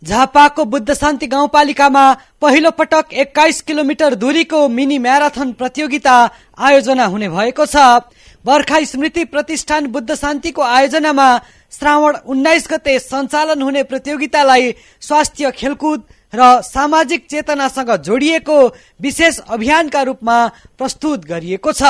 झापाको बुद्ध शान्ति गाउँपालिकामा पहिलो पटक 21 किलोमिटर दूरीको मिनी म्याराथन प्रतियोगिता आयोजना हुने भएको छ। बर्खा स्मृति प्रतिष्ठान बुद्ध शान्तिको आयोजनामा श्रावण 19 गते सञ्चालन हुने प्रतियोगितालाई स्वास्थ्य, खेलकुद र सामाजिक चेतनासँग जोडिएको विशेष अभियानका रूपमा प्रस्तुत गरिएको छ।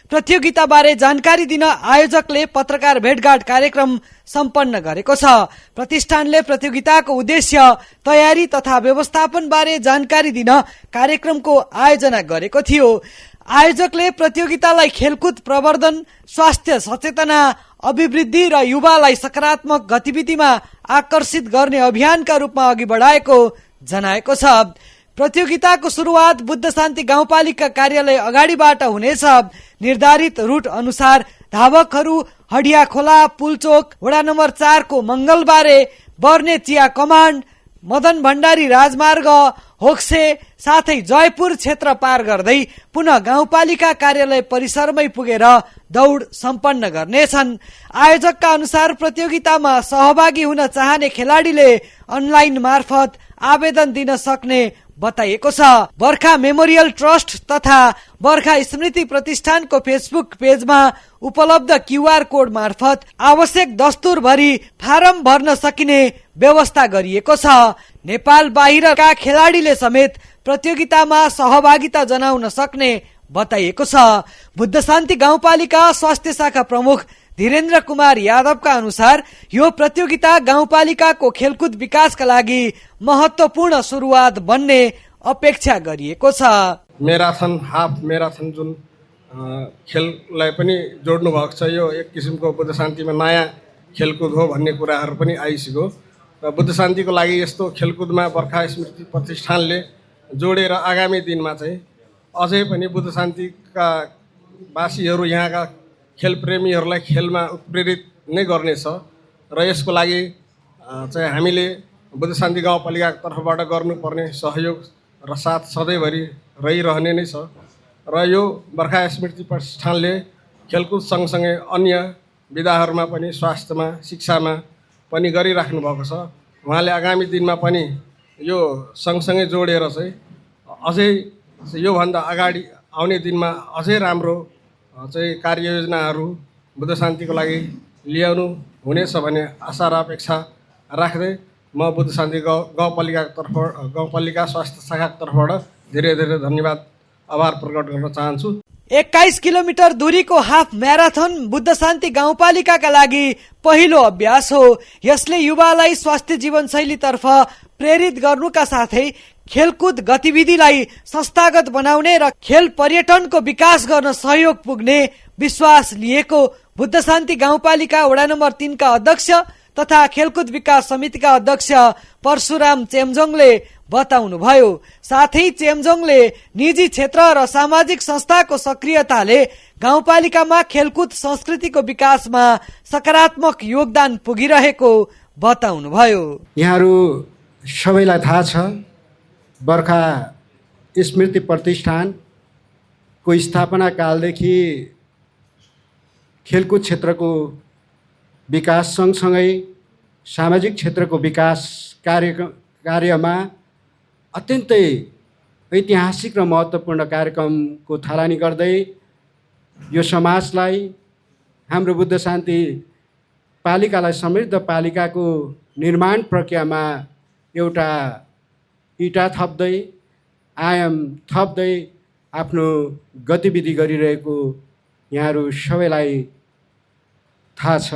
प्रतियोगिता बारे जानकारी दिन आयोजकले पत्रकार भेटघाट कार्यक्रम सम्पन्न गरेको छ। प्रतिष्ठानले प्रतियोगिताको उद्देश्य, तयारी तथा व्यवस्थापन बारे जानकारी दिन कार्यक्रमको आयोजना गरेको थियो। आयोजकले प्रतियोगितालाई खेलकुद प्रवर्धन, स्वास्थ्य सचेतना अभिवृद्धि र युवालाई सकारात्मक गतिविधिमा आकर्षित गर्ने अभियानका रूपमा अघि बढाएको जनाएको छ। प्रतियोगिताको सुरुवात बुद्ध शान्ति गाउँपालिका कार्यालय अगाडिबाट हुनेछ। निर्धारित रूट अनुसार धावकहरू हडिया खोला, पुलचोक, वडा नम्बर 4 को मंगलबारे, बर्ने चिया कमाण्ड, मदन भण्डारी राजमार्ग, होक्से साथै जयपुर क्षेत्र पार गर्दै पुनः गाउँपालिका कार्यालय परिसरमै पुगेर दौड सम्पन्न गर्नेछन्। आयोजकका अनुसार प्रतियोगितामा सहभागी हुन चाहने खेलाडीले अनलाइन मार्फत आवेदन दिन सक्ने बताइएको छ। बर्खा मेमोरियल ट्रस्ट तथा बर्खा स्मृति प्रतिष्ठानको फेसबुक पेजमा उपलब्ध क्यूआर कोड मार्फत आवश्यक दस्तुर भरी फारम भर्न सकिने व्यवस्था गरिएको छ। नेपाल बाहिरका खेलाडीले समेत प्रतियोगितामा सहभागिता जनाउन सक्ने बताइएको छ। बुद्ध शान्ति गाउँपालिका स्वास्थ्य शाखा प्रमुख धीरेन्द्र कुमार यादवका अनुसार यो प्रतियोगिता गाउँपालिकाको खेलकुद विकासका लागि महत्वपूर्ण सुरुवात बन्ने अपेक्षा गरिएको छ। म्याराथन, हाफ म्याराथन जुन खेललाई पनि जोड्नु भएको छ, यो एक किसिमको बुद्ध शान्तिमा नयाँ खेलकुद हो भन्ने कुराहरू पनि आइसक्यो र बुद्ध शान्तिको लागि यस्तो खेलकुदमा बर्खा स्मृति प्रतिष्ठानले जोडेर आगामी दिनमा चाहिँ अझै पनि बुद्ध शान्तिका वासीहरू, यहाँका खेल प्रेमीहरूलाई खेलमा उत्प्रेरित नै गर्नेछ र यसको लागि चाहिँ हामीले बुद्ध शान्ति गाउँपालिकाको तर्फबाट गर्नुपर्ने सहयोग र साथ सधैँभरि रहिरहने नै छ र यो बर्खा स्मृति प्रतिष्ठानले खेलकुद सँगसँगै अन्य विधाहरूमा पनि, स्वास्थ्यमा, शिक्षामा पनि गरिराख्नु भएको छ। उहाँले आगामी दिनमा पनि यो सँगसँगै जोडेर चाहिँ अझै योभन्दा अगाडि आउने दिनमा अझै राम्रो चाहिँ कार्ययोजनाहरू बुद्ध शान्तिको लागि ल्याउनु हुनेछ भन्ने आशा र अपेक्षा राख्दै म बुद्ध शान्ति गाउँपालिका स्वास्थ्य शाखाको तर्फबाट धेरै धेरै धन्यवाद, आभार प्रकट गर्न चाहन्छु। 21 किलोमिटर दूरीको हाफ म्याराथन बुद्ध शान्ति गाउँपालिकाका लागि पहिलो अभ्यास हो। यसले युवालाई स्वास्थ्य जीवनशैलीतर्फ प्रेरित गर्नुका साथै खेलकुद गतिविधिलाई संस्थागत बनाउने र खेल पर्यटनको विकास गर्न सहयोग पुग्ने विश्वास लिएको बुद्ध शान्ति गाउँपालिका वडा नम्बर 3 का अध्यक्ष तथा खेलकुद विकास समितिका अध्यक्ष परशुराम चेम्जोङले बताउनुभयो। साथै चेम्जोङले निजी क्षेत्र र सामाजिक संस्थाको सक्रियताले गाउँपालिकामा खेलकुद संस्कृतिको विकासमा सकारात्मक योगदान पुगिरहेको बताउनुभयो। यहाँहरू सबैलाई थाहा छ, बर्खा स्मृति प्रतिष्ठानको स्थापना कालदेखि खेलकुद क्षेत्रको विकास सँगसँगै सामाजिक क्षेत्रको विकास कार्यमा अत्यन्तै ऐतिहासिक र महत्त्वपूर्ण कार्यक्रमको थालनी गर्दै यो समाजलाई, हाम्रो बुद्ध शान्ति पालिकालाई समृद्ध पालिकाको निर्माण प्रक्रियामा एउटा इँटा थप्दै, आयाम थप्दै आफ्नो गतिविधि गरिरहेको यहाँहरू सबैलाई थाहा छ।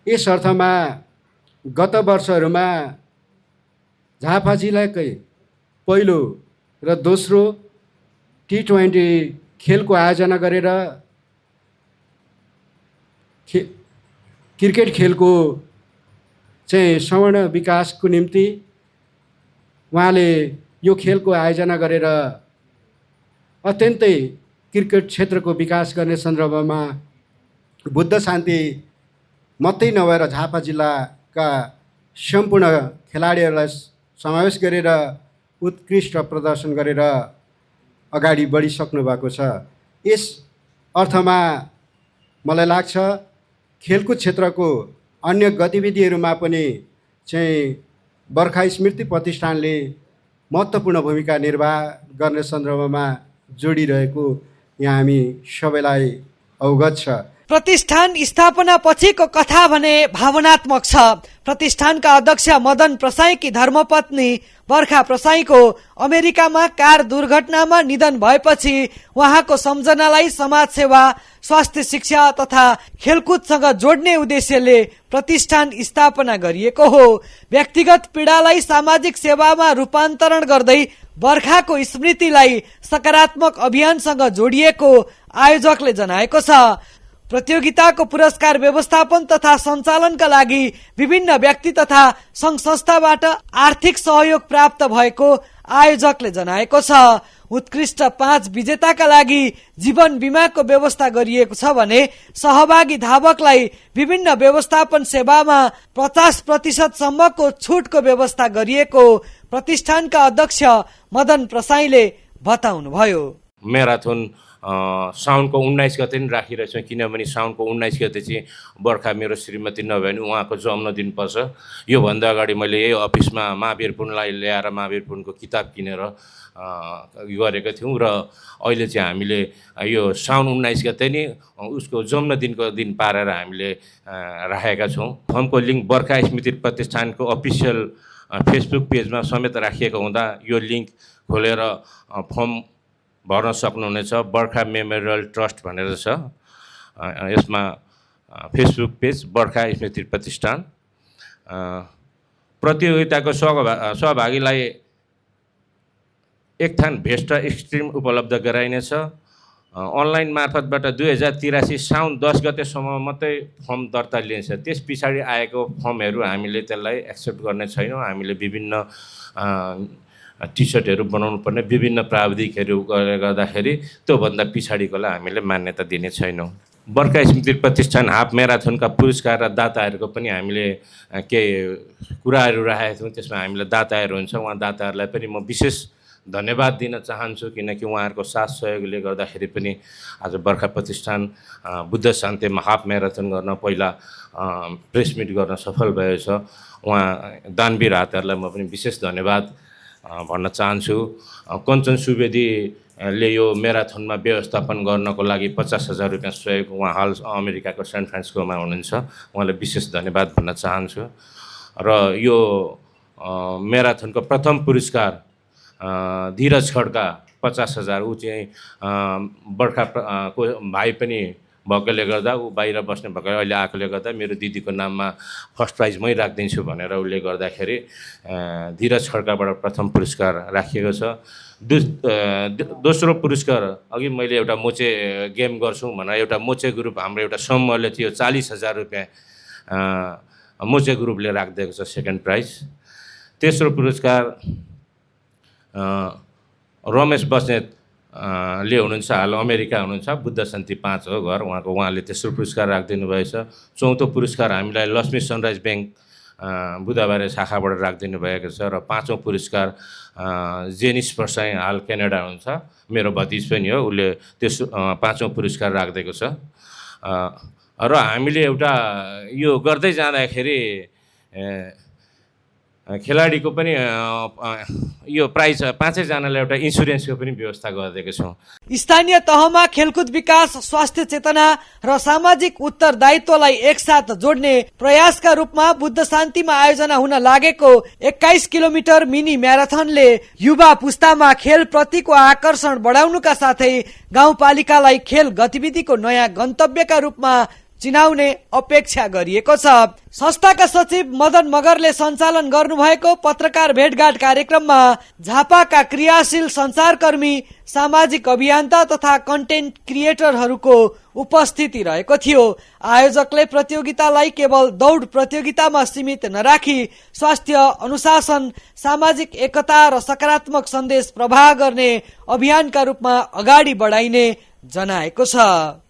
यस अर्थमा गत वर्षहरूमा झापा जिल्लाकै पहिलो र दोस्रो T20 खेलको आयोजना गरेर क्रिकेट खेलको चाहिँ सवर्ण विकासको निम्ति उहाँले यो खेलको आयोजना गरेर अत्यन्तै क्रिकेट क्षेत्रको विकास गर्ने सन्दर्भमा बुद्ध शान्ति मात्रै नभएर झापा जिल्लाका सम्पूर्ण खेलाडीहरूलाई समावेश गरेर उत्कृष्ट प्रदर्शन गरेर अगाडि बढिसक्नु भएको छ। यस अर्थमा मलाई लाग्छ खेलकुद क्षेत्रको अन्य गतिविधिहरूमा पनि चाहिँ बर्खा स्मृति प्रतिष्ठानले महत्त्वपूर्ण भूमिका निर्वाह गर्ने सन्दर्भमा जोडिरहेको यहाँ हामी सबैलाई अवगत छ। प्रतिष्ठान स्थापना पछिको कथा भने भावनात्मक छ। प्रतिष्ठानका अध्यक्ष मदन प्रसाईकी धर्मपत्नी बर्खा प्रसाईको अमेरिकामा कार दुर्घटनामा निधन भएपछि उहाँको सम्झनालाई समाज सेवा, स्वास्थ्य शिक्षा तथा खेलकुदसँग जोड्ने उद्देश्यले प्रतिष्ठान स्थापना गरिएको हो। व्यक्तिगत पीडालाई सामाजिक सेवामा रूपान्तरण गर्दै बर्खाको स्मृतिलाई सकारात्मक अभियानसँग जोडिएको आयोजकले जनाएको छ। प्रतियोगिताको पुरस्कार व्यवस्थापन तथा सञ्चालनका लागि विभिन्न व्यक्ति तथा संघ संस्थाबाट आर्थिक सहयोग प्राप्त भएको आयोजकले जनाएको छ। उत्कृष्ट 5 विजेताका लागि जीवन बीमाको व्यवस्था गरिएको छ भने सहभागी धावकलाई विभिन्न व्यवस्थापन सेवामा 50% सम्मको छुटको व्यवस्था गरिएको प्रतिष्ठानका अध्यक्ष मदन प्रसाईले बताउनुभयो। म्याराथन साउनको 19 गते नि राखिरहेछौँ, किनभने साउनको 19 गते चाहिँ बर्खा मेरो श्रीमती नभए पनि उहाँको जन्मदिन पर्छ। योभन्दा अगाडि मैले यही अफिसमा महावीर पुनलाई ल्याएर महावीर पुनको किताब किनेर गरेका थियौँ र अहिले चाहिँ हामीले यो साउन 19 गते नि उसको जन्मदिनको दिन पारेर हामीले राखेका छौँ। फर्मको लिङ्क बर्खा स्मृति प्रतिष्ठानको अफिसियल फेसबुक पेजमा समेत राखिएको हुँदा यो लिङ्क खोलेर फर्म भर्न सक्नुहुनेछ। बर्खा मेमोरियल ट्रस्ट भनेर छ, यसमा फेसबुक पेज बर्खा स्मृति प्रतिष्ठान। प्रतियोगिताको सहभागीलाई एक थान भेस्ट एक्सट्रिम उपलब्ध गराइनेछ। अनलाइन मार्फतबाट 2083 साउन 10 गतेसम्म मात्रै फर्म दर्ता लिइन्छ। त्यस पछाडि आएको फर्महरू हामीले त्यसलाई एक्सेप्ट गर्ने छैनौँ। हामीले विभिन्न टी सर्टहरू बनाउनु पर्ने विभिन्न प्राविधिकहरू गर्दाखेरि त्योभन्दा पछाडिकोलाई हामीले मान्यता दिने छैनौँ। बर्खा स्मृति प्रतिष्ठान हाफ म्याराथनका पुरस्कार र दाताहरूको पनि हामीले केही कुराहरू राखेका छौँ। त्यसमा हामीलाई दाताहरू हुन्छ, उहाँ दाताहरूलाई पनि म विशेष धन्यवाद दिन चाहन्छु, किनकि उहाँहरूको साथ सहयोगले गर्दाखेरि पनि आज बर्खा प्रतिष्ठान बुद्ध शान्तिमा हाफ म्याराथन गर्न पहिला प्रेस मिट गर्न सफल भएको छ। उहाँ दानवीर हातहरूलाई म पनि विशेष धन्यवाद भन्न चाहन्छु। कञ्चन सुवेदीले यो म्याराथनमा व्यवस्थापन गर्नको लागि 50,000 रुपियाँ सहयोग, उहाँ हाल अमेरिकाको सेन फ्रान्सिस्कोमा हुनुहुन्छ, उहाँलाई विशेष धन्यवाद भन्न चाहन्छु। र यो म्याराथनको प्रथम पुरस्कार धीरज खड्का 50,000, ऊ चाहिँ बर्खाको भाइ पनि भएकोले गर्दा, ऊ बाहिर बस्ने भएको अहिले आएकोले गर्दा मेरो दिदीको नाममा फर्स्ट प्राइज मै राखिदिन्छु भनेर उसले गर्दाखेरि धीरज खड्काबाट प्रथम पुरस्कार राखिएको छ। दोस्रो पुरस्कार अघि मैले एउटा मोचे गेम गर्छौँ भनेर एउटा मोचे ग्रुप हाम्रो एउटा समूहले थियो 40,000 रुपियाँ मोचे ग्रुपले राखिदिएको छ सेकेन्ड प्राइज। तेस्रो पुरस्कार रमेश बस्नेत ले हुनुहुन्छ, हाल अमेरिका हुनुहुन्छ, बुद्ध शान्ति 5 हो घर उहाँको, उहाँले तेस्रो पुरस्कार राखिदिनु भएछ। चौथो पुरस्कार हामीलाई लक्ष्मी सनराइज ब्याङ्क बुधबारे शाखाबाट राखिदिनु भएको छ। र पाँचौँ पुरस्कार जेनिस प्रसाई हाल क्यानाडा हुनुहुन्छ, मेरो भतिज पनि हो, उसले तेस्रो पाँचौँ पुरस्कार राखिदिएको छ। र हामीले एउटा यो गर्दै जाँदाखेरि खेलाडीको पनि यो प्राइज 5जनालाई एउटा इन्सुरेन्सको पनि व्यवस्था गरिदिएको छौँ। स्थानीय तहमा खेलकुद विकास, स्वास्थ्य चेतना र सामाजिक उत्तरदायित्वलाई एकसाथ जोड्ने प्रयासका रूपमा बुद्ध शान्तिमा आयोजना हुन लागेको 21 किलोमिटर मिनी म्याराथनले युवा पुस्तामा खेल प्रतिको आकर्षण बढाउनुका साथै गाउँपालिकालाई खेल गतिविधिको नयाँ गन्तव्यका रूपमा चिनाउने अपेक्षा गरिएको छ। संस्थाका सचिव मदन मगरले सञ्चालन गर्नुभएको पत्रकार भेटघाट कार्यक्रममा झापाका क्रियाशील सञ्चारकर्मी, सामाजिक अभियन्ता तथा कन्टेन्ट क्रिएटरहरूको उपस्थिति रहेको थियो। आयोजकले प्रतियोगितालाई केवल दौड प्रतियोगितामा सीमित नराखी स्वास्थ्य, अनुशासन, सामाजिक एकता र सकारात्मक सन्देश प्रवाह गर्ने अभियानका रूपमा अगाडि बढाइने जनाएको छ।